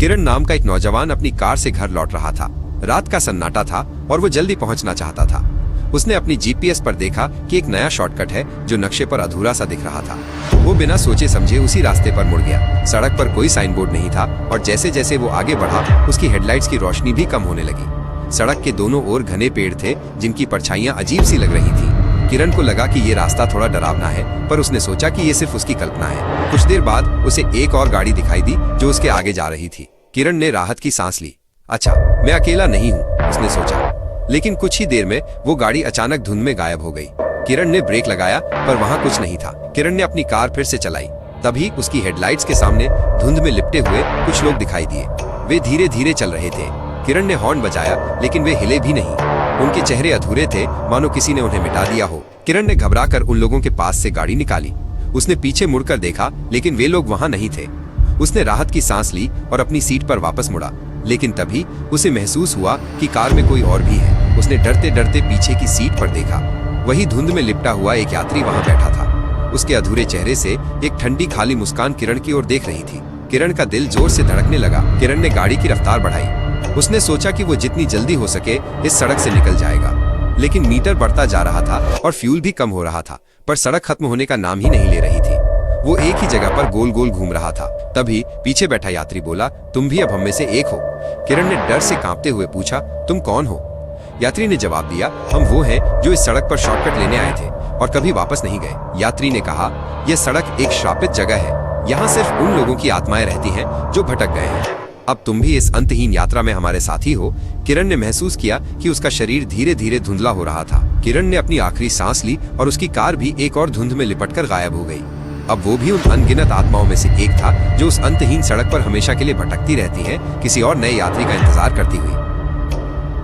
किरण नाम का एक नौजवान अपनी कार से घर लौट रहा था। रात का सन्नाटा था और वो जल्दी पहुंचना चाहता था। उसने अपनी जीपीएस पर देखा कि एक नया शॉर्टकट है जो नक्शे पर अधूरा सा दिख रहा था। वो बिना सोचे समझे उसी रास्ते पर मुड़ गया। सड़क पर कोई साइन बोर्ड नहीं था और जैसे जैसे वो आगे बढ़ा उसकी हेडलाइट्स की रोशनी भी कम होने लगी। सड़क के दोनों ओर घने पेड़ थे जिनकी परछाइयां अजीब सी लग रही थी। किरण को लगा कि ये रास्ता थोड़ा डरावना है, पर उसने सोचा कि ये सिर्फ उसकी कल्पना है। कुछ देर बाद उसे एक और गाड़ी दिखाई दी जो उसके आगे जा रही थी। किरण ने राहत की सांस ली। अच्छा, मैं अकेला नहीं हूँ, उसने सोचा। लेकिन कुछ ही देर में वो गाड़ी अचानक धुंध में गायब हो गई। किरण ने ब्रेक लगाया पर वहाँ कुछ नहीं था। किरण ने अपनी कार फिर से चलाई। तभी उसकी हेडलाइट्स के सामने धुंध में लिपटे हुए कुछ लोग दिखाई दिए। वे धीरे धीरे चल रहे थे। किरण ने हॉर्न बजाया लेकिन वे हिले भी नहीं। उनके चेहरे अधूरे थे, मानो किसी ने उन्हें मिटा दिया हो। किरण ने घबराकर उन लोगों के पास से गाड़ी निकाली। उसने पीछे मुड़कर देखा लेकिन वे लोग वहां नहीं थे। उसने राहत की सांस ली और अपनी सीट पर वापस मुड़ा। लेकिन तभी उसे महसूस हुआ कि कार में कोई और भी है। उसने डरते डरते पीछे की सीट पर देखा। वही धुंध में लिपटा हुआ एक यात्री वहां बैठा था। उसके अधूरे चेहरे से एक ठंडी खाली मुस्कान किरण की ओर देख रही थी। किरण का दिल जोर से धड़कने लगा। किरण ने गाड़ी की रफ्तार बढ़ाई। उसने सोचा कि वो जितनी जल्दी हो सके इस सड़क से निकल जाएगा। लेकिन मीटर बढ़ता जा रहा था और फ्यूल भी कम हो रहा था, पर सड़क खत्म होने का नाम ही नहीं ले रही थी। वो एक ही जगह पर गोल गोल घूम रहा था। तभी पीछे बैठा यात्री बोला, तुम भी अब हम में से एक हो। किरण ने डर से कांपते हुए पूछा, तुम कौन हो? यात्री ने जवाब दिया, हम वो हैं जो इस सड़क पर शॉर्टकट लेने आए थे और कभी वापस नहीं गए। यात्री ने कहा, यह सड़क एक श्रापित जगह है। यहाँ सिर्फ उन लोगों की आत्माएं रहती हैं जो भटक गए हैं। अब तुम भी इस अंतहीन यात्रा में हमारे साथी हो। किरण ने महसूस किया कि उसका शरीर धीरे धीरे धुंधला हो रहा था। किरण ने अपनी आखिरी सांस ली और उसकी कार भी एक और धुंध में लिपटकर गायब हो गई। अब वो भी उन अनगिनत आत्माओं में से एक था जो उस अंतहीन सड़क पर हमेशा के लिए भटकती रहती है, किसी और नए यात्री का इंतजार करती हुई।